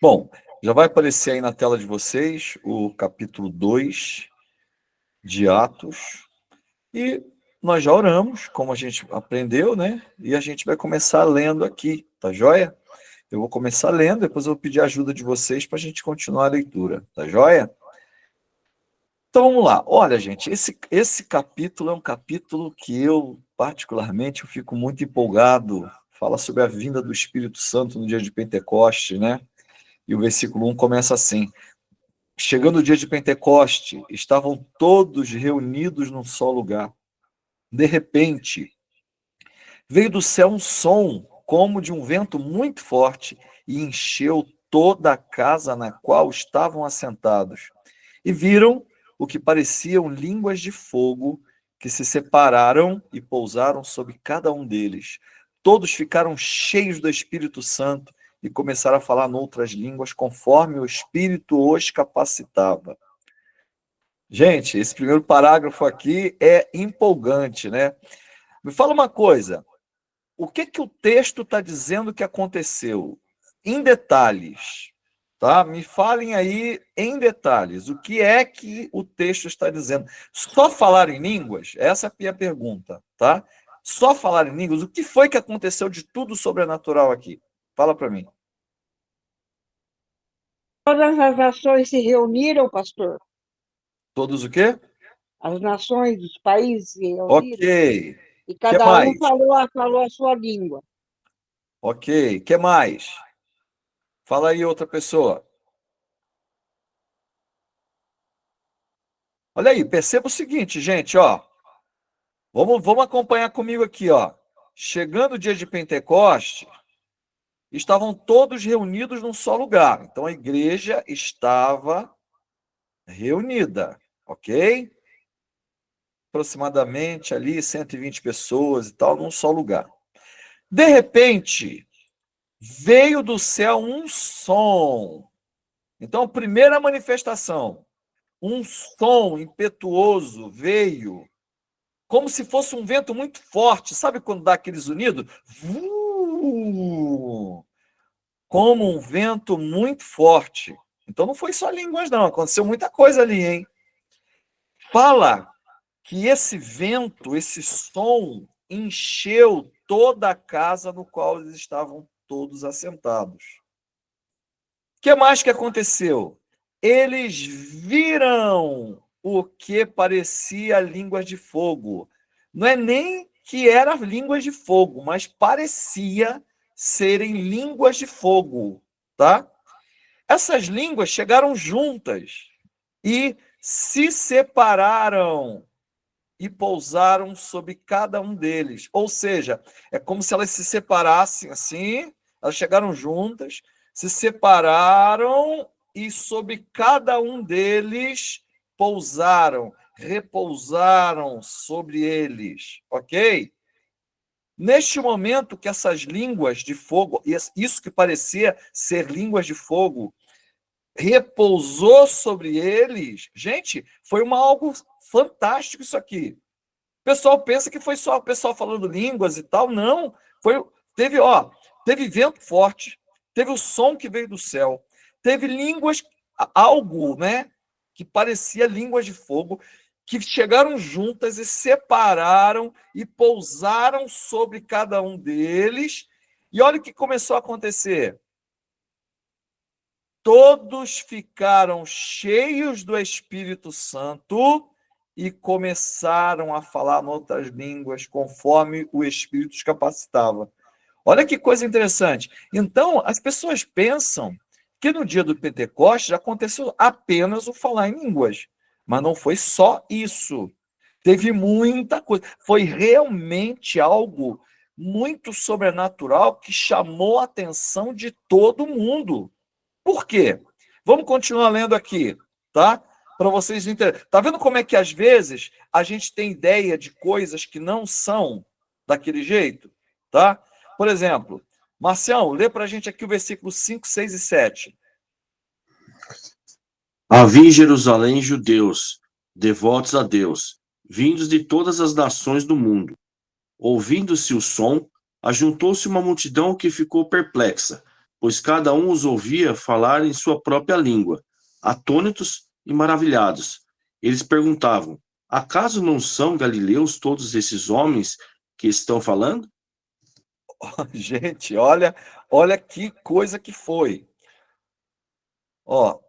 Bom, já vai aparecer aí na tela de vocês o capítulo 2 de Atos. E nós já oramos, como a gente aprendeu, né? E a gente vai começar lendo aqui, tá joia? Eu vou começar lendo, depois eu vou pedir a ajuda de vocês para a gente continuar a leitura, tá joia? Então vamos lá. Olha, gente, esse capítulo é um capítulo que eu, particularmente, eu fico muito empolgado. Fala sobre a vinda do Espírito Santo no dia de Pentecoste, né? E o versículo 1 começa assim: chegando o dia de Pentecoste, estavam todos reunidos num só lugar. De repente, veio do céu um som, como de um vento muito forte, e encheu toda a casa na qual estavam assentados. E viram o que pareciam línguas de fogo, que se separaram e pousaram sobre cada um deles. Todos ficaram cheios do Espírito Santo e começaram a falar noutras línguas, conforme o Espírito os capacitava. Gente, esse primeiro parágrafo aqui é empolgante, né? Me fala uma coisa, o que que o texto está dizendo que aconteceu? Em detalhes, tá? Me falem aí em detalhes. O que é que o texto está dizendo? Só falar em línguas? Essa é a minha pergunta, tá? Só falar em línguas? O que foi que aconteceu de tudo sobrenatural aqui? Fala para mim. Todas as nações se reuniram, pastor. Todos o quê? As nações, os países se Ok. reuniram e Que cada um mais? falou a sua língua. Ok. Que mais? Fala aí outra pessoa. Olha aí, perceba o seguinte, gente, ó. Vamos acompanhar comigo aqui, ó. Chegando o dia de Pentecoste, estavam todos reunidos num só lugar. Então a igreja estava reunida, ok? Aproximadamente ali 120 pessoas e tal, num só lugar. De repente, veio do céu um som. Então, a primeira manifestação, um som impetuoso veio, como se fosse um vento muito forte. Sabe quando dá aqueles unidos? Como um vento muito forte. Então não foi só línguas, não. Aconteceu muita coisa ali, hein? Fala que esse vento, esse som, encheu toda a casa no qual eles estavam todos assentados. O que mais que aconteceu? Eles viram o que parecia línguas de fogo. Não é nem que era línguas de fogo, mas parecia serem línguas de fogo, tá? Essas línguas chegaram juntas e se separaram e pousaram sobre cada um deles. Ou seja, é como se elas se separassem assim, elas chegaram juntas, se separaram e sobre cada um deles pousaram, repousaram sobre eles, ok? Neste momento que essas línguas de fogo, isso que parecia ser línguas de fogo, repousou sobre eles, gente, foi algo fantástico isso aqui. O pessoal pensa que foi só o pessoal falando línguas e tal, não. Teve vento forte, teve o som que veio do céu, teve línguas, algo, né, que parecia línguas de fogo, que chegaram juntas e separaram e pousaram sobre cada um deles. E olha o que começou a acontecer. Todos ficaram cheios do Espírito Santo e começaram a falar em outras línguas, conforme o Espírito os capacitava. Olha que coisa interessante. Então, as pessoas pensam que no dia do Pentecostes aconteceu apenas o falar em línguas, mas não foi só isso. Teve muita coisa. Foi realmente algo muito sobrenatural que chamou a atenção de todo mundo. Por quê? Vamos continuar lendo aqui, tá? Para vocês entenderem. Tá vendo como é que às vezes a gente tem ideia de coisas que não são daquele jeito, tá? Por exemplo, Marcião, lê para a gente aqui o versículo 5, 6 e 7. Havia em Jerusalém judeus, devotos a Deus, vindos de todas as nações do mundo. Ouvindo-se o som, ajuntou-se uma multidão que ficou perplexa pois cada um os ouvia falar em sua própria língua, atônitos e maravilhados. Eles perguntavam: acaso não são galileus todos esses homens que estão falando? Gente, olha que coisa que foi. Ó,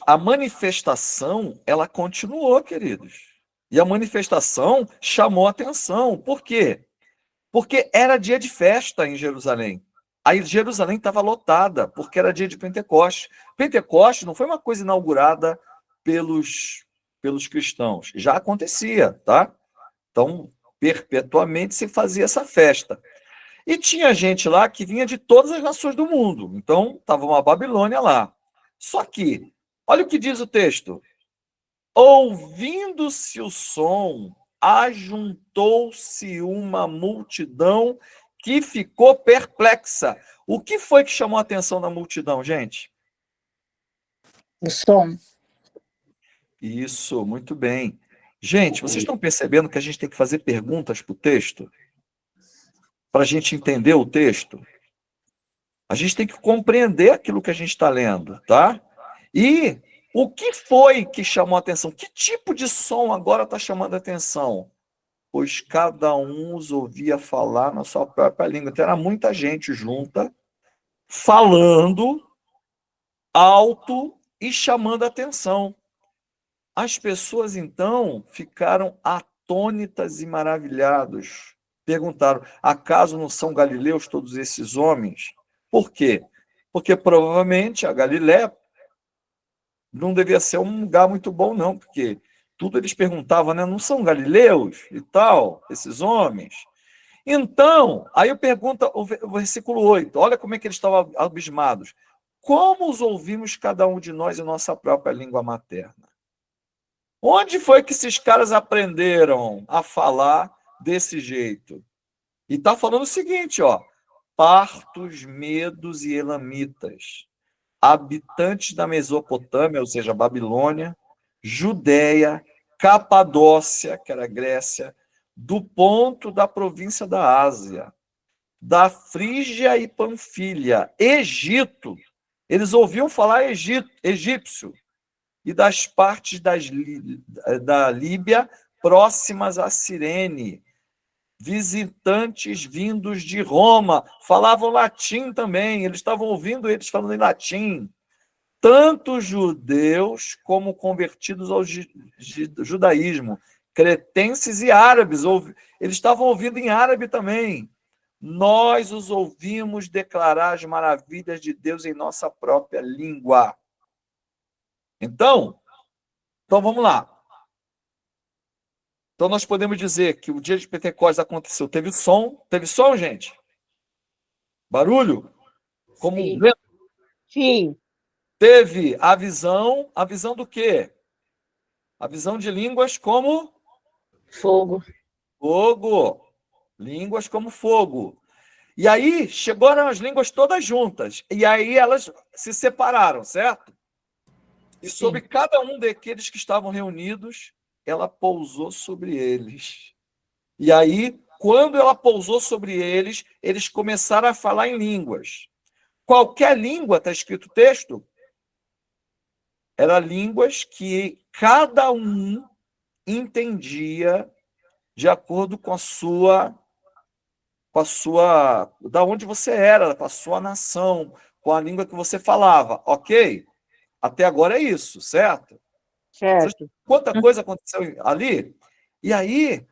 a manifestação, ela continuou, queridos. E a manifestação chamou atenção. Por quê? Porque era dia de festa em Jerusalém. Aí Jerusalém estava lotada, porque era dia de Pentecoste. Pentecoste não foi uma coisa inaugurada pelos cristãos. Já acontecia, tá? Então, perpetuamente se fazia essa festa. E tinha gente lá que vinha de todas as nações do mundo. Então, estava uma Babilônia lá. Só que, olha o que diz o texto. Ouvindo-se o som, ajuntou-se uma multidão que ficou perplexa. O que foi que chamou a atenção da multidão, gente? O som. Isso, muito bem. Gente, vocês estão percebendo que a gente tem que fazer perguntas para o texto? Para a gente entender o texto? A gente tem que compreender aquilo que a gente está lendo, tá? E o que foi que chamou a atenção? Que tipo de som agora está chamando a atenção? Pois cada um os ouvia falar na sua própria língua. Então, era muita gente junta, falando alto e chamando a atenção. As pessoas, então, ficaram atônitas e maravilhados. Perguntaram, acaso não são galileus todos esses homens? Por quê? Porque provavelmente a Galiléia não devia ser um lugar muito bom, não, porque tudo eles perguntavam, né? Não são galileus e tal, esses homens? Então, aí eu pergunto o versículo 8, olha como é que eles estavam abismados. Como os ouvimos cada um de nós em nossa própria língua materna? Onde foi que esses caras aprenderam a falar desse jeito? E está falando o seguinte, ó, partos, medos e elamitas, habitantes da Mesopotâmia, ou seja, Babilônia, Judéia, Capadócia, que era Grécia, do ponto da província da Ásia, da Frígia e Panfilha, Egito, eles ouviam falar egípcio, e das partes da Líbia próximas a Cirene, visitantes vindos de Roma, falavam latim também, eles estavam ouvindo eles falando em latim, tanto judeus como convertidos ao judaísmo, cretenses e árabes, eles estavam ouvindo em árabe também. Nós os ouvimos declarar as maravilhas de Deus em nossa própria língua. Então vamos lá. Então nós podemos dizer que o dia de Pentecostes aconteceu. Teve som, gente? Barulho? Como Sim. um vento? Sim. Teve a visão do quê? A visão de línguas como Fogo. fogo. Línguas como fogo. E aí chegaram as línguas todas juntas. E aí elas se separaram, certo? E sobre cada um daqueles que estavam reunidos, ela pousou sobre eles. E aí, quando ela pousou sobre eles, eles começaram a falar em línguas. Qualquer língua, está escrito o texto, eram línguas que cada um entendia de acordo com a sua, da onde você era, com a sua nação, com a língua que você falava, ok? Até agora é isso, certo? Certo. Quanta coisa aconteceu ali? E aí,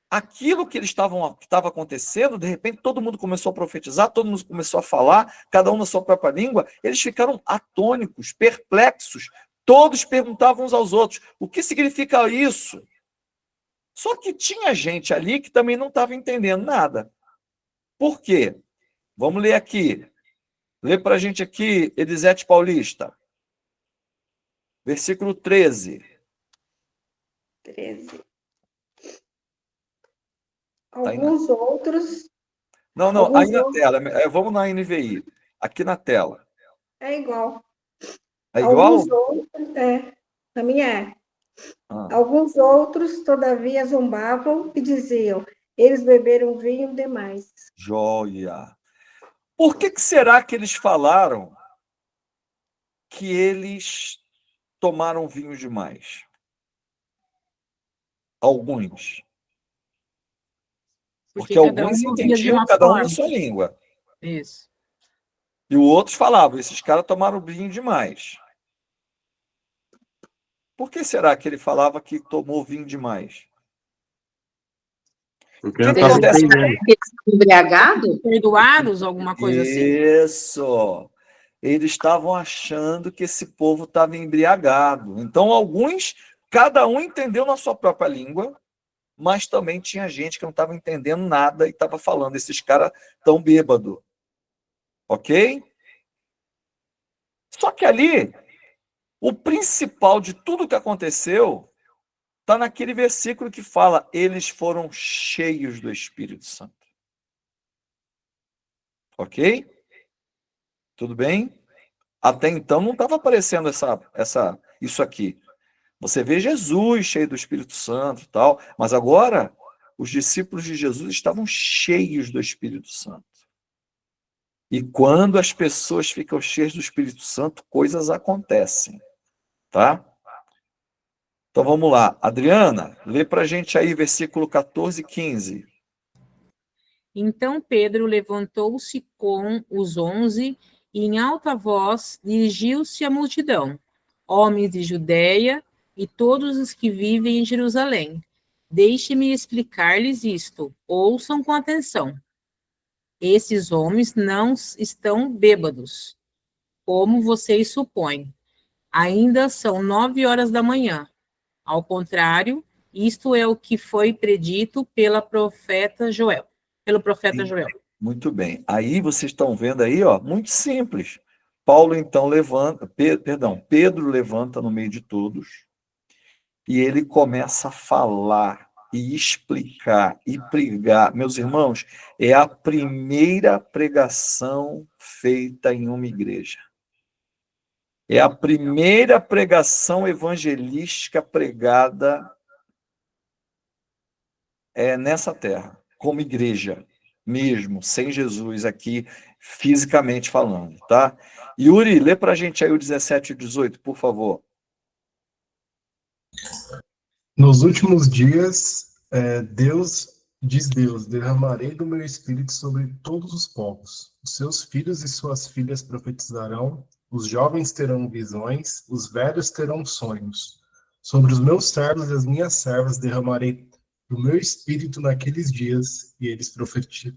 aquilo que estava acontecendo, de repente todo mundo começou a profetizar, todo mundo começou a falar, cada um na sua própria língua, eles ficaram atônicos, perplexos, todos perguntavam uns aos outros, o que significa isso? Só que tinha gente ali que também não estava entendendo nada. Por quê? Vamos ler aqui. Lê para a gente aqui, Elisete Paulista. Versículo 13. 13. Tá aí Alguns outros. Não, Alguns aí na outros- tela. Vamos na NVI. Aqui na tela. É igual. É igual? Alguns outros. Na minha é. Ah, Alguns outros, todavia, zombavam e diziam: eles beberam vinho demais. joia. Por que será que eles falaram que eles tomaram vinho demais? Alguns. Porque cada um alguns ouvia de entendiam uma cada um na forma. sua língua. Isso. E os outros falavam, esses caras tomaram vinho demais. Por que será que ele falava que tomou vinho demais? Porque O que não que estava acontece? entendendo. Embriagados? Perdoados, alguma coisa assim. Isso. Eles estavam achando que esse povo estava embriagado. Então, alguns, cada um entendeu na sua própria língua, mas também tinha gente que não estava entendendo nada e estava falando, esses caras tão bêbados. Ok? Só que ali, o principal de tudo que aconteceu está naquele versículo que fala: eles foram cheios do Espírito Santo. Ok? Tudo bem? Até então não estava aparecendo isso aqui. Você vê Jesus cheio do Espírito Santo e tal, mas agora os discípulos de Jesus estavam cheios do Espírito Santo. E quando as pessoas ficam cheias do Espírito Santo, coisas acontecem, tá? Então vamos lá. Adriana, lê para a gente aí versículo 14 e 15. Então Pedro levantou-se com os 11 e, em alta voz, dirigiu-se à multidão: homens de Judeia e todos os que vivem em Jerusalém, deixe-me explicar-lhes isto. Ouçam com atenção. Esses homens não estão bêbados, como vocês supõem. Ainda são 9 horas da manhã. Ao contrário, isto é o que foi predito pelo profeta Joel. Muito bem. Aí vocês estão vendo aí, ó, muito simples. Paulo então levanta, Pedro levanta no meio de todos e ele começa a falar e explicar e pregar. Meus irmãos, é a primeira pregação feita em uma igreja. É a primeira pregação evangelística pregada nessa terra, como igreja mesmo, sem Jesus aqui, fisicamente falando, tá? Yuri, lê para a gente aí o 17 e 18, por favor. Nos últimos dias, Deus, derramarei do meu espírito sobre todos os povos. Os seus filhos e suas filhas profetizarão, os jovens terão visões, os velhos terão sonhos. Sobre os meus servos e as minhas servas derramarei do meu espírito naqueles dias, e eles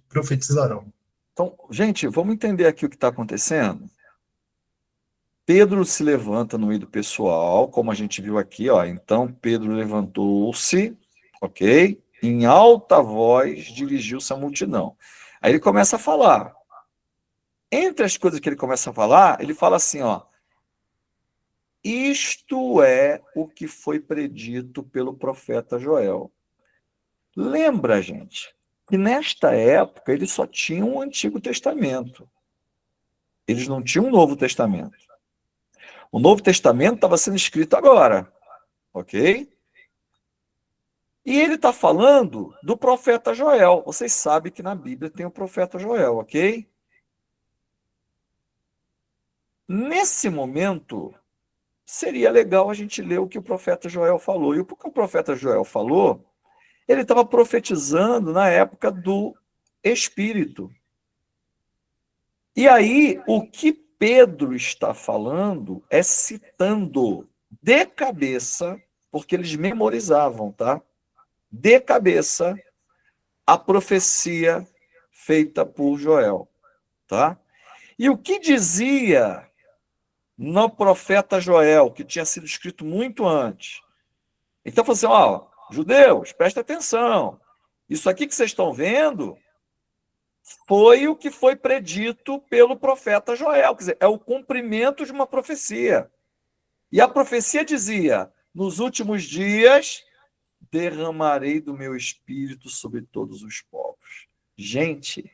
profetizarão. Então, gente, vamos entender aqui o que está acontecendo? Pedro se levanta no meio do pessoal, como a gente viu aqui, ó. Então, Pedro levantou-se, ok? Em alta voz, dirigiu-se à multidão. Aí ele começa a falar. Entre as coisas que ele começa a falar, ele fala assim, ó. Isto é o que foi predito pelo profeta Joel. Lembra, gente, que nesta época eles só tinham o Antigo Testamento. Eles não tinham o Novo Testamento. O Novo Testamento estava sendo escrito agora, ok? E ele está falando do profeta Joel. Vocês sabem que na Bíblia tem o profeta Joel, ok? Nesse momento, seria legal a gente ler o que o profeta Joel falou. E o que o profeta Joel falou, ele estava profetizando na época do Espírito. E aí, o que Pedro está falando é citando de cabeça, porque eles memorizavam, tá? De cabeça, a profecia feita por Joel, tá? E o que dizia no profeta Joel, que tinha sido escrito muito antes? Então, falou assim, ó, judeus, presta atenção. Isso aqui que vocês estão vendo foi o que foi predito pelo profeta Joel, quer dizer, é o cumprimento de uma profecia. E a profecia dizia, nos últimos dias, derramarei do meu espírito sobre todos os povos. Gente,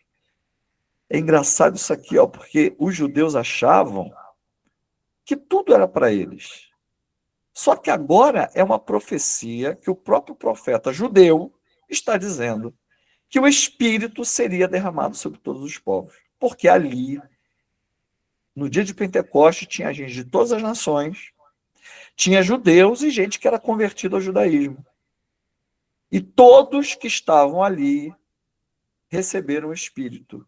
é engraçado isso aqui, ó, porque os judeus achavam que tudo era para eles. Só que agora é uma profecia que o próprio profeta judeu está dizendo que o Espírito seria derramado sobre todos os povos. Porque ali, no dia de Pentecostes, tinha gente de todas as nações, tinha judeus e gente que era convertida ao judaísmo. E todos que estavam ali receberam o Espírito.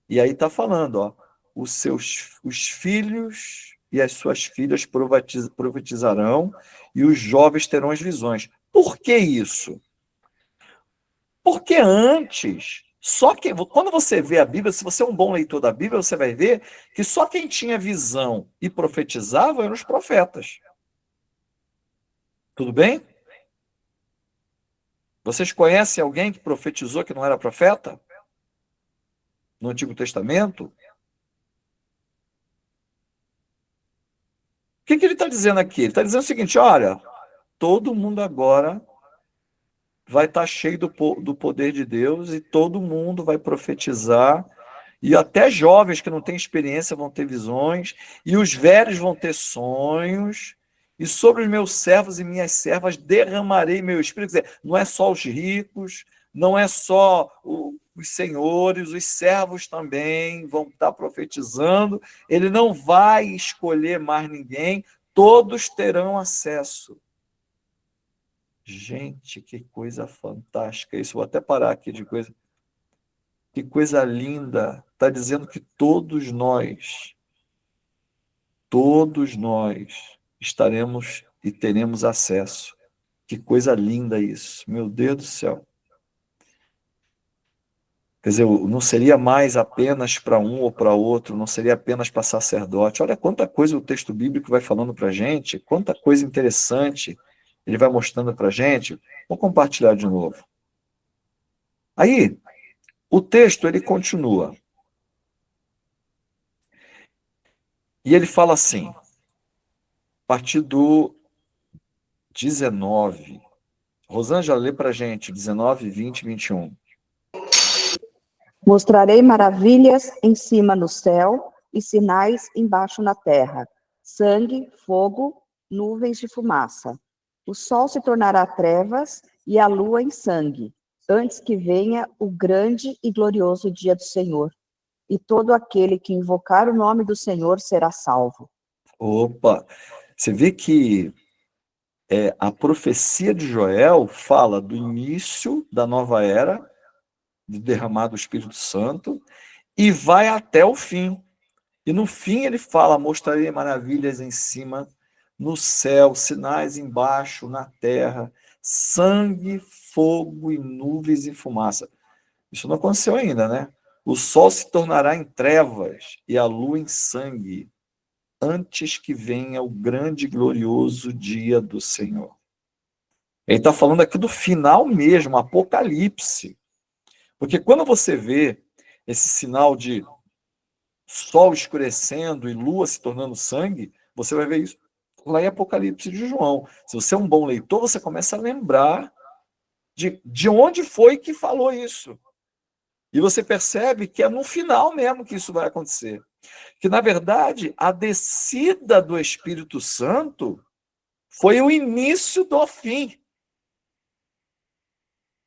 E aí está falando, ó, os filhos e as suas filhas profetizarão e os jovens terão as visões. Por que isso? Porque antes, quando você vê a Bíblia, se você é um bom leitor da Bíblia, você vai ver que só quem tinha visão e profetizava eram os profetas. Tudo bem? Vocês conhecem alguém que profetizou que não era profeta? No Antigo Testamento? O que ele está dizendo aqui? Ele está dizendo o seguinte, olha, todo mundo agora vai estar cheio do poder de Deus e todo mundo vai profetizar, e até jovens que não têm experiência vão ter visões, e os velhos vão ter sonhos, e sobre os meus servos e minhas servas derramarei meu espírito. Quer dizer, não é só os ricos, não é só os senhores, os servos também vão estar profetizando, ele não vai escolher mais ninguém, todos terão acesso. Gente, que coisa fantástica isso. Vou até parar aqui de coisa. Que coisa linda. Está dizendo que todos nós estaremos e teremos acesso. Que coisa linda isso. Meu Deus do céu. Quer dizer, não seria mais apenas para um ou para outro, não seria apenas para sacerdote. Olha quanta coisa o texto bíblico vai falando para a gente, quanta coisa interessante ele vai mostrando para a gente. Vou compartilhar de novo. Aí, o texto, ele continua. E ele fala assim, a partir do 19. Rosângela, lê para a gente, 19, 20 e 21. Mostrarei maravilhas em cima no céu e sinais embaixo na terra, sangue, fogo, nuvens de fumaça. O sol se tornará trevas e a lua em sangue, antes que venha o grande e glorioso dia do Senhor. E todo aquele que invocar o nome do Senhor será salvo. Opa! Você vê que a profecia de Joel fala do início da nova era, do derramar do Espírito Santo, e vai até o fim. E no fim ele fala, mostrarei maravilhas em cima, no céu, sinais embaixo, na terra, sangue, fogo e nuvens e fumaça. Isso não aconteceu ainda, né? O sol se tornará em trevas e a lua em sangue, antes que venha o grande e glorioso dia do Senhor. Ele está falando aqui do final mesmo, Apocalipse. Porque quando você vê esse sinal de sol escurecendo e lua se tornando sangue, você vai ver isso lá em Apocalipse de João. Se você é um bom leitor, você começa a lembrar de onde foi que falou isso. E você percebe que é no final mesmo que isso vai acontecer. Que, na verdade, a descida do Espírito Santo foi o início do fim.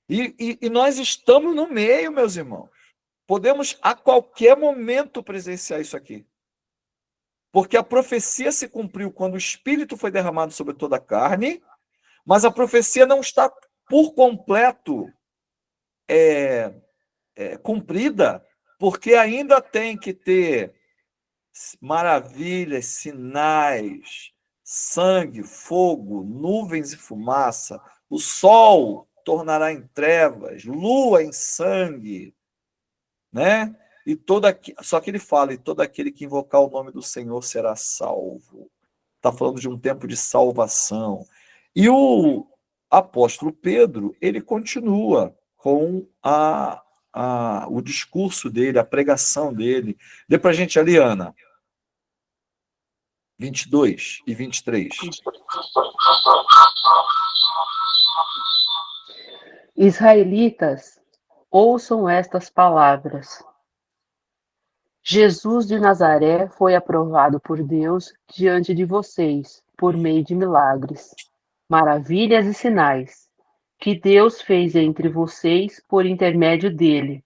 E nós estamos no meio, meus irmãos. Podemos, a qualquer momento, presenciar isso aqui. Porque a profecia se cumpriu quando o Espírito foi derramado sobre toda a carne, mas a profecia não está por completo cumprida, porque ainda tem que ter maravilhas, sinais, sangue, fogo, nuvens e fumaça, o sol tornará em trevas, lua em sangue, né? Só que ele fala, e todo aquele que invocar o nome do Senhor será salvo. Está falando de um tempo de salvação. E o apóstolo Pedro, ele continua com o discurso dele, a pregação dele. Dê para a gente ali, Ana. 22 e 23. Israelitas, ouçam estas palavras. Jesus de Nazaré foi aprovado por Deus diante de vocês, por meio de milagres, maravilhas e sinais, que Deus fez entre vocês por intermédio dele.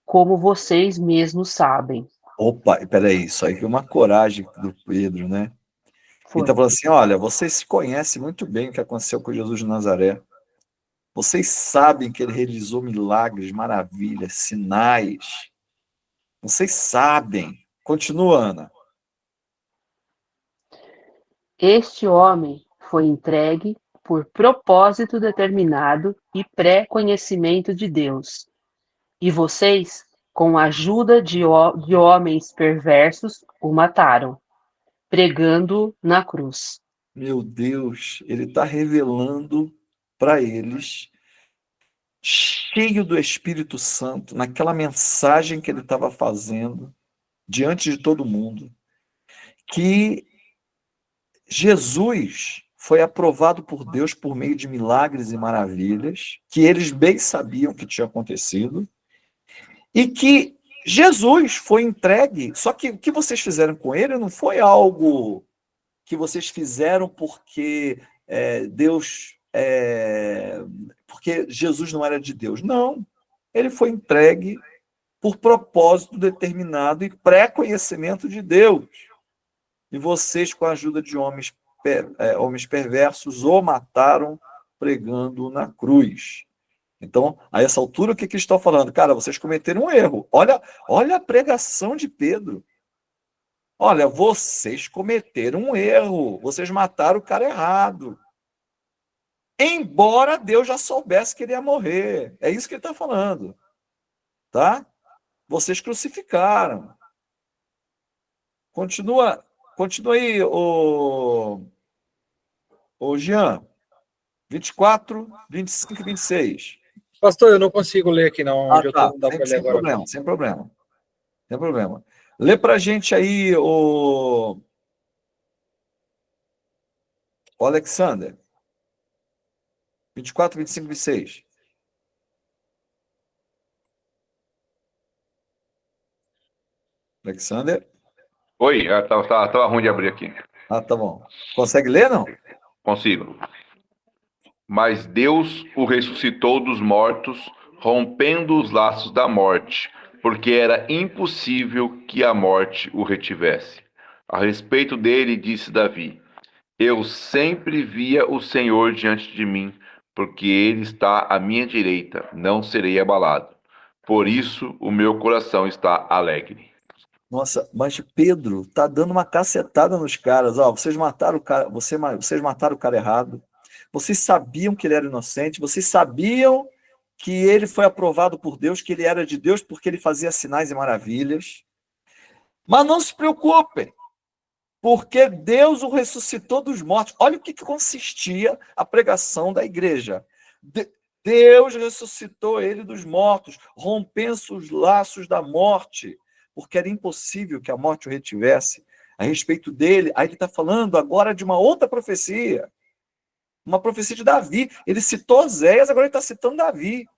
como vocês mesmos sabem. Opa, peraí, isso aí que é uma coragem do Pedro, né? Ele Foi. está falando assim, olha, vocês conhecem muito bem o que aconteceu com Jesus de Nazaré. Vocês sabem que ele realizou milagres, maravilhas, sinais. Vocês sabem. Continua, Ana. Este homem foi entregue por propósito determinado e pré-conhecimento de Deus. E vocês, com a ajuda de homens perversos, o mataram, pregando-o na cruz. Meu Deus, ele está revelando para eles, cheio do Espírito Santo, naquela mensagem que ele estava fazendo, diante de todo mundo, que Jesus foi aprovado por Deus por meio de milagres e maravilhas, que eles bem sabiam que tinha acontecido, e que Jesus foi entregue, só que o que vocês fizeram com ele não foi algo que vocês fizeram porque Deus, porque Jesus não era de Deus. Não, ele foi entregue por propósito determinado e pré-conhecimento de Deus. E vocês, com a ajuda de homens perversos, o mataram pregando na cruz. Então, a essa altura, o que eles estão falando? Cara, vocês cometeram um erro. Olha a pregação de Pedro. Olha, vocês cometeram um erro. Vocês mataram o cara errado. Embora Deus já soubesse que ele ia morrer. É isso que ele está falando. Tá? Vocês crucificaram. Continua aí, o Jean. 24, 25 e 26. Pastor, eu não consigo ler aqui, não. Onde Tá. eu tô, não dá para ler Sem agora. problema, sem problema. Sem problema. Lê para a gente aí, o Alexander. 24, 25 e 26. Alexander? Oi, tava ruim de abrir aqui. Ah, tá bom. Consegue ler, não? Consigo. Mas Deus o ressuscitou dos mortos, rompendo os laços da morte, porque era impossível que a morte o retivesse. A respeito dele, disse Davi: Eu sempre via o Senhor diante de mim, porque ele está à minha direita, não serei abalado. Por isso o meu coração está alegre. Nossa, mas Pedro tá dando uma cacetada nos caras. Ó, vocês mataram o cara, vocês mataram o cara errado. Vocês sabiam que ele era inocente, vocês sabiam que ele foi aprovado por Deus, que ele era de Deus porque ele fazia sinais e maravilhas. Mas não se preocupem, porque Deus o ressuscitou dos mortos. Olha o que consistia a pregação da igreja. Deus ressuscitou ele dos mortos, rompendo os laços da morte, porque era impossível que a morte o retivesse. A respeito dele, aí ele está falando agora de uma outra profecia. Uma profecia de Davi. Ele citou Oséias, agora ele está citando Davi.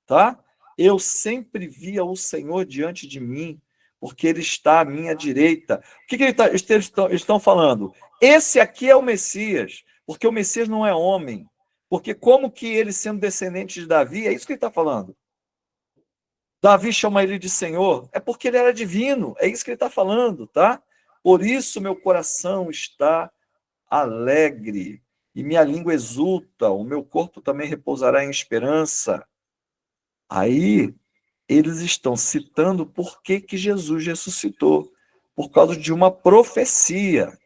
Tá? Eu sempre via o Senhor diante de mim, porque ele está à minha direita. O que eles estão falando? Esse aqui é o Messias, porque o Messias não é homem. Porque como que ele, sendo descendente de Davi, é isso que ele está falando. Davi chama ele de Senhor, é porque ele era divino, é isso que ele está falando, tá? Por isso meu coração está alegre, e minha língua exulta, o meu corpo também repousará em esperança. Aí, eles estão citando por que Jesus ressuscitou, por causa de uma profecia.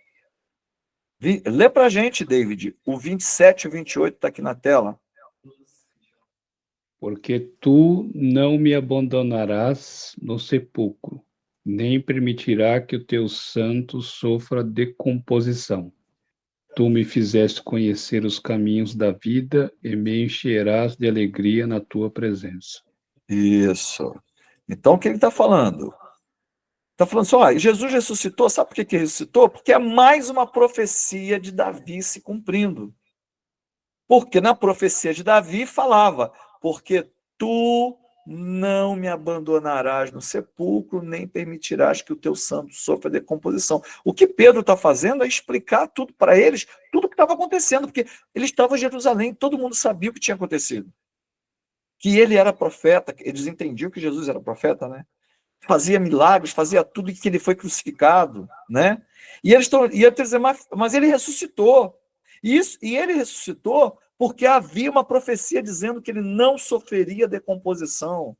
Lê para a gente, David, o 27 e o 28 está aqui na tela. Porque tu não me abandonarás no sepulcro, nem permitirá que o teu santo sofra decomposição. Tu me fizeste conhecer os caminhos da vida e me encherás de alegria na tua presença. Isso. Então, o que ele está falando? Está falando assim, ó, Jesus ressuscitou, sabe por que ressuscitou? Porque é mais uma profecia de Davi se cumprindo. Porque na profecia de Davi falava, porque tu não me abandonarás no sepulcro, nem permitirás que o teu santo sofra decomposição. O que Pedro está fazendo é explicar tudo para eles, tudo o que estava acontecendo, porque eles estavam em Jerusalém, todo mundo sabia o que tinha acontecido. que ele era profeta, eles entendiam que Jesus era profeta, né? Fazia milagres, fazia tudo e que ele foi crucificado, né? E eles estão dizendo, mas ele ressuscitou. E ele ressuscitou porque havia uma profecia dizendo que ele não sofreria decomposição,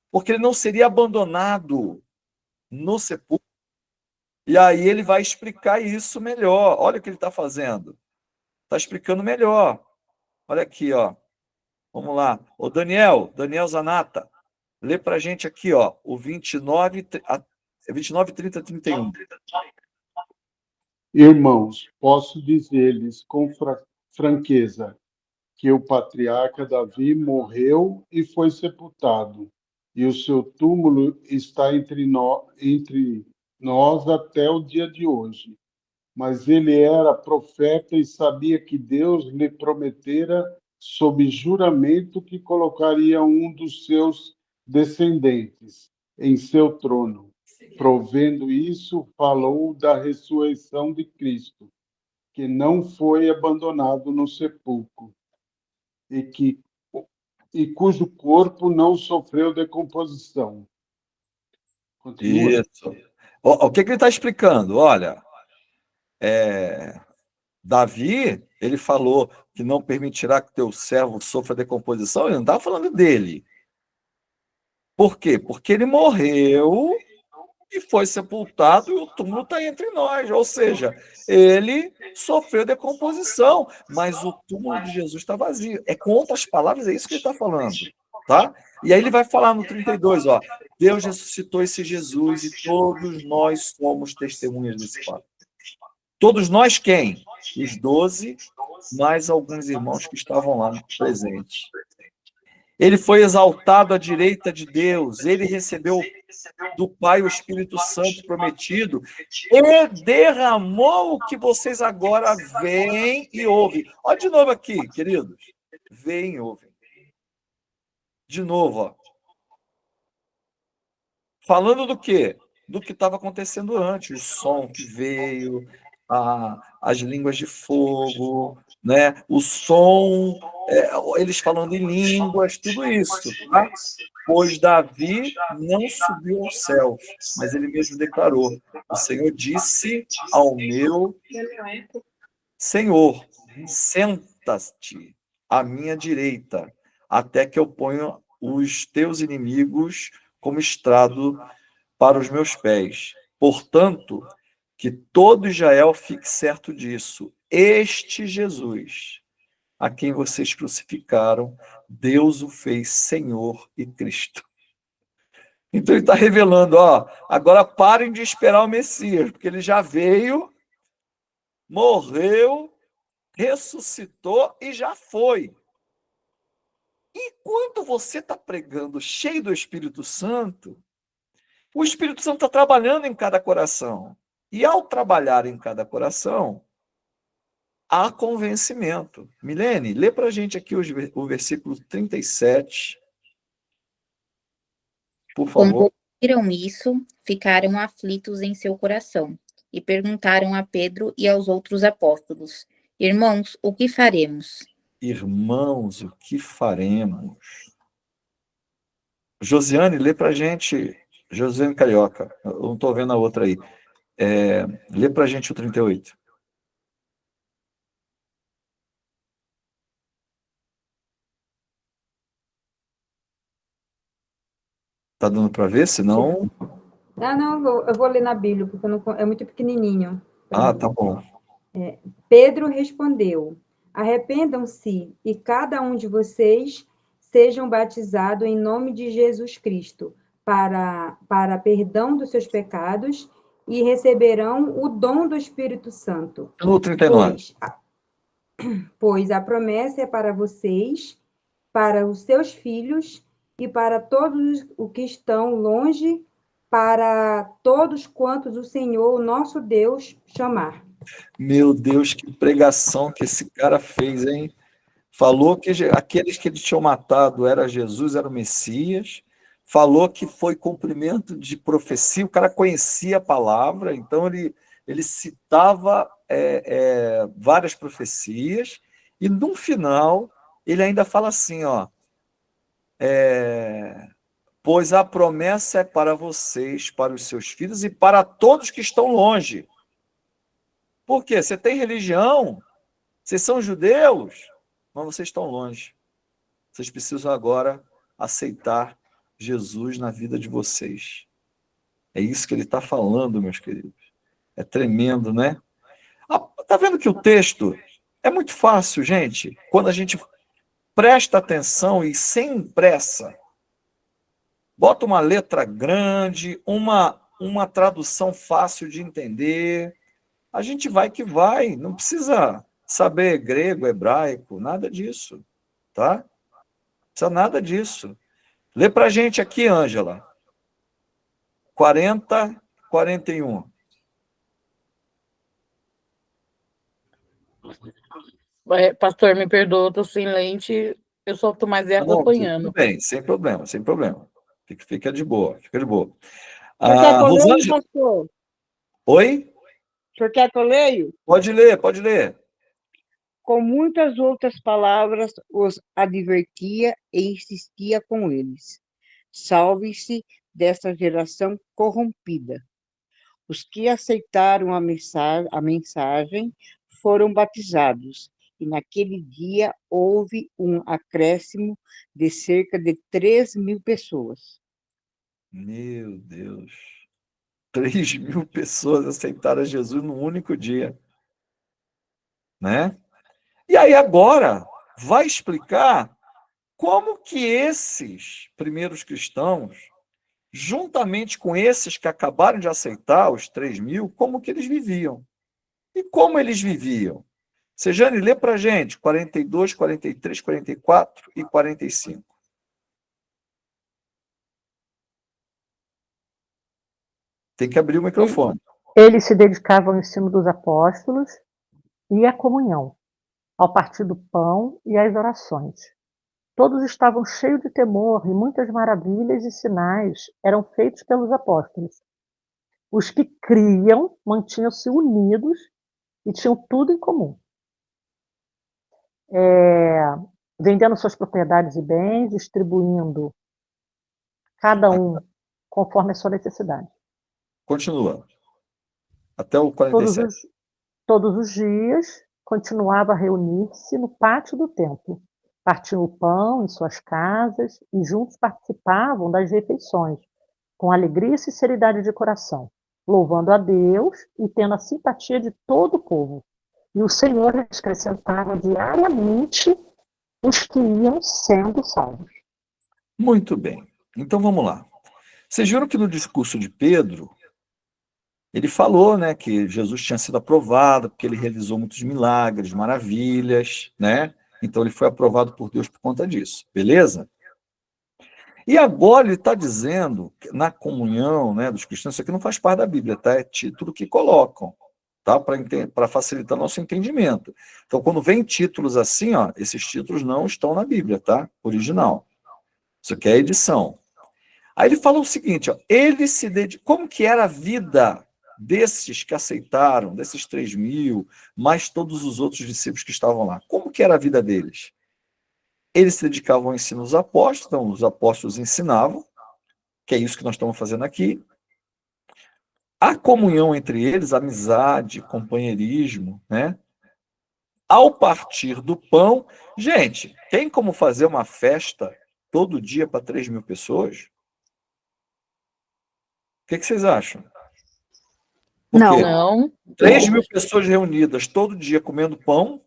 porque ele não seria abandonado no sepulcro. E aí ele vai explicar isso melhor. Olha o que ele está fazendo. Está explicando melhor. Olha aqui, ó. Vamos lá. Ô Daniel Zanata, lê para a gente aqui, ó, o 29, 30, 31. Irmãos, posso dizer-lhes com franqueza que o patriarca Davi morreu e foi sepultado, e o seu túmulo está entre nós até o dia de hoje. Mas ele era profeta e sabia que Deus lhe prometera sob juramento que colocaria um dos seus descendentes em seu trono. Provendo isso, falou da ressurreição de Cristo, que não foi abandonado no sepulcro e cujo corpo não sofreu decomposição. Continua. Isso. O que ele está explicando? Olha, Davi, ele falou que não permitirá que teu servo sofra decomposição, ele não estava falando dele. Por quê? Porque ele morreu e foi sepultado e o túmulo está entre nós. Ou seja, ele sofreu decomposição, mas o túmulo de Jesus está vazio. Com outras palavras, é isso que ele está falando. Tá? E aí ele vai falar no 32, ó, Deus ressuscitou esse Jesus e todos nós somos testemunhas desse fato. Todos nós quem? Os 12, mais alguns irmãos que estavam lá presentes. Ele foi exaltado à direita de Deus, ele recebeu do Pai o Espírito Santo prometido e derramou o que vocês agora veem e ouvem. Olha de novo aqui, queridos. Veem e ouvem. De novo, ó. Falando do quê? Do que estava acontecendo antes, o som que veio, as línguas de fogo, né? O som, eles falando em línguas, tudo isso. Tá? Pois Davi não subiu aos céus, mas ele mesmo declarou: o Senhor disse ao meu Senhor, senta-te à minha direita, até que eu ponha os teus inimigos como estrado para os meus pés. Portanto, que todo Israel fique certo disso. Este Jesus, a quem vocês crucificaram, Deus o fez Senhor e Cristo. Então ele está revelando, ó, agora parem de esperar o Messias, porque ele já veio, morreu, ressuscitou e já foi. E quando você está pregando cheio do Espírito Santo, o Espírito Santo está trabalhando em cada coração. E ao trabalhar em cada coração, há convencimento. Milene, lê para a gente aqui o versículo 37. Por favor. Quando ouviram isso, ficaram aflitos em seu coração e perguntaram a Pedro e aos outros apóstolos: Irmãos, o que faremos? Irmãos, o que faremos? Josiane, lê para a gente. Josiane Carioca, eu não estou vendo a outra aí. Lê para a gente o 38. Está dando para ver? Senão... Não, eu vou ler na Bíblia, porque é muito pequenininho. Ah, tá bom. Pedro respondeu: Arrependam-se e cada um de vocês sejam batizados em nome de Jesus Cristo para perdão dos seus pecados e receberão o dom do Espírito Santo. No 39. Pois a promessa é para vocês, para os seus filhos e para todos os que estão longe, para todos quantos o Senhor, nosso Deus, chamar. Meu Deus, que pregação que esse cara fez, hein? Falou que aqueles que ele tinha matado era Jesus, era o Messias. Falou que foi cumprimento de profecia. O cara conhecia a palavra, então ele citava várias profecias. E no final, ele ainda fala assim, ó, pois a promessa é para vocês, para os seus filhos e para todos que estão longe. Por quê? Você tem religião, vocês são judeus, mas vocês estão longe. Vocês precisam agora aceitar Jesus na vida de vocês. É isso que ele está falando, meus queridos. É tremendo, né? Tá vendo que o texto é muito fácil, gente? Quando a gente presta atenção e sem pressa, bota uma letra grande, uma tradução fácil de entender, a gente vai que vai, não precisa saber grego, hebraico, nada disso, tá? Não precisa nada disso. Lê pra gente aqui, Ângela. 40, 41. Pastor, me perdoa, eu tô sem lente, eu só tô mais acompanhando. Tudo bem, sem problema, sem problema. Fica de boa, fica de boa. O senhor quer que eu leia, Rosângela... pastor? Oi? O senhor quer que eu leia? Pode ler, pode ler. Com muitas outras palavras, os advertia e insistia com eles. Salve-se dessa geração corrompida. Os que aceitaram a mensagem foram batizados, e naquele dia houve um acréscimo de cerca de 3.000 pessoas. Meu Deus. 3.000 pessoas aceitaram Jesus num único dia. Né? E aí agora vai explicar como que esses primeiros cristãos, juntamente com esses que acabaram de aceitar, os 3.000, como que eles viviam. E como eles viviam? Sejane, lê para a gente 42, 43, 44 e 45. Tem que abrir o microfone. Eles se dedicavam ao ensino dos apóstolos e à comunhão, ao partir do pão e às orações. Todos estavam cheios de temor e muitas maravilhas e sinais eram feitos pelos apóstolos. Os que criam mantinham-se unidos e tinham tudo em comum. Vendendo suas propriedades e bens, distribuindo cada um conforme a sua necessidade. Continua. Até o 47. Todos os dias continuava a reunir-se no pátio do templo. Partiam o pão em suas casas e juntos participavam das refeições, com alegria e sinceridade de coração, louvando a Deus e tendo a simpatia de todo o povo. E o Senhor lhes acrescentava diariamente os que iam sendo salvos. Muito bem. Então vamos lá. Vocês viram que no discurso de Pedro, ele falou, né, que Jesus tinha sido aprovado, porque ele realizou muitos milagres, maravilhas, né? Então ele foi aprovado por Deus por conta disso, beleza? E agora ele está dizendo, que na comunhão, né, dos cristãos, isso aqui não faz parte da Bíblia, tá? É título que colocam, tá? Para facilitar nosso entendimento. Então, quando vem títulos assim, ó, esses títulos não estão na Bíblia, tá? Original. Isso aqui é edição. Aí ele fala o seguinte, ó, ele se dedicou, como que era a vida desses que aceitaram, desses 3.000, mais todos os outros discípulos que estavam lá? Como que era a vida deles? Eles se dedicavam ao ensino dos apóstolos, então os apóstolos ensinavam, que é isso que nós estamos fazendo aqui. A comunhão entre eles, amizade, companheirismo, né? Ao partir do pão, gente, tem como fazer uma festa todo dia para 3.000 pessoas? O que vocês acham? Não. 3.000 pessoas reunidas todo dia comendo pão,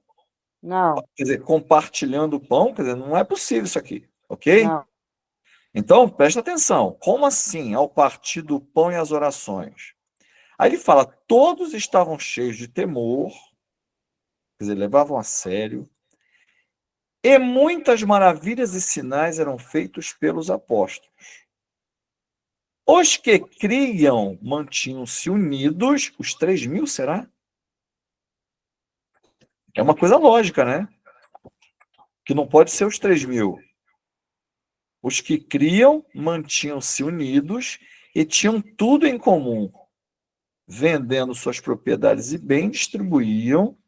não. Quer dizer, compartilhando o pão, quer dizer, não é possível isso aqui, ok? Não. Então, presta atenção. Como assim, ao partir do pão e as orações? Aí ele fala, todos estavam cheios de temor, quer dizer, levavam a sério, e muitas maravilhas e sinais eram feitos pelos apóstolos. Os que criam mantinham-se unidos, os 3.000, será? É uma coisa lógica, né? Que não pode ser os 3.000. Os que criam mantinham-se unidos e tinham tudo em comum. Vendendo suas propriedades e bens, distribuíam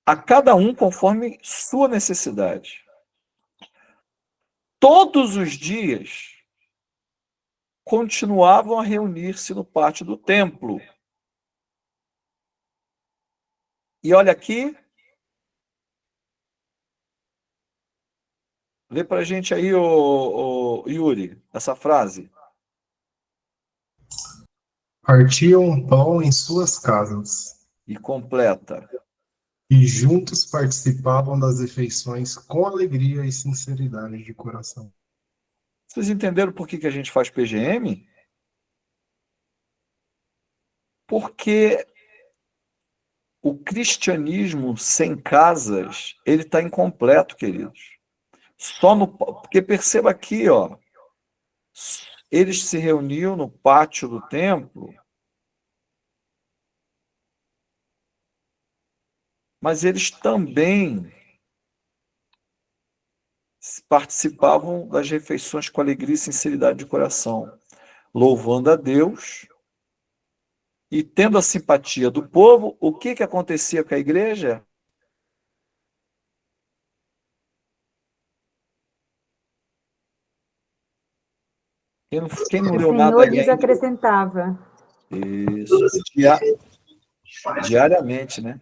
a cada um conforme sua necessidade. todos os dias continuavam a reunir-se no pátio do templo. E olha aqui, lê para a gente aí, o Yuri, essa frase. Partiam pão em suas casas. E completa. E juntos participavam das refeições com alegria e sinceridade de coração. Vocês entenderam por que a gente faz PGM? Porque o cristianismo sem casas, ele está incompleto, queridos. Porque perceba aqui, ó, eles se reuniam no pátio do templo, mas eles também participavam das refeições com alegria e sinceridade de coração, louvando a Deus e tendo a simpatia do povo. O que acontecia com a igreja? Quem não leu nada aí? O Senhor lhes acrescentava. Isso, diariamente, né?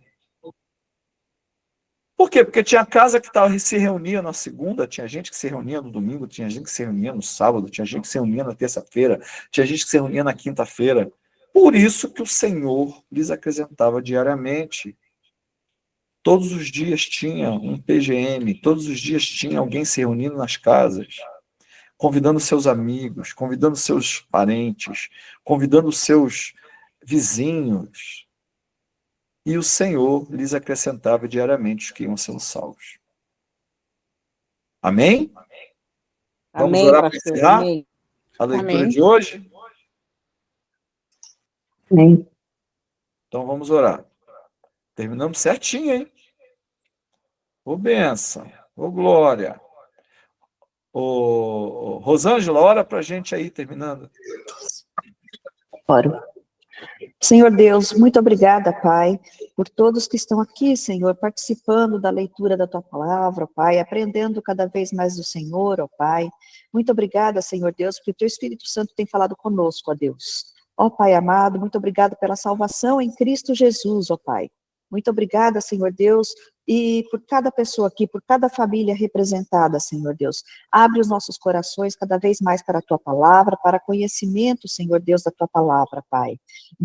Por quê? Porque tinha casa que se reunia na segunda, tinha gente que se reunia no domingo, tinha gente que se reunia no sábado, tinha gente que se reunia na terça-feira, tinha gente que se reunia na quinta-feira. Por isso que o Senhor lhes acrescentava diariamente. Todos os dias tinha um PGM, todos os dias tinha alguém se reunindo nas casas, convidando seus amigos, convidando seus parentes, convidando seus vizinhos. E o Senhor lhes acrescentava diariamente os que iam sendo salvos. Amém? Vamos Amém, orar para pastor. encerrar Amém. a leitura Amém. de hoje? Amém. Então vamos orar. Terminamos certinho, hein? Ô bênção, ô glória. Ô Rosângela, ora para a gente aí, terminando. Oro. Senhor Deus, muito obrigada, Pai, por todos que estão aqui, Senhor, participando da leitura da Tua palavra, ó Pai, aprendendo cada vez mais do Senhor, ó Pai. Muito obrigada, Senhor Deus, porque o Teu Espírito Santo tem falado conosco, ó Deus. Ó Pai amado, muito obrigada pela salvação em Cristo Jesus, ó Pai. Muito obrigada, Senhor Deus, e por cada pessoa aqui, por cada família representada, Senhor Deus. Abre os nossos corações cada vez mais para a Tua palavra, para conhecimento, Senhor Deus, da Tua palavra, Pai.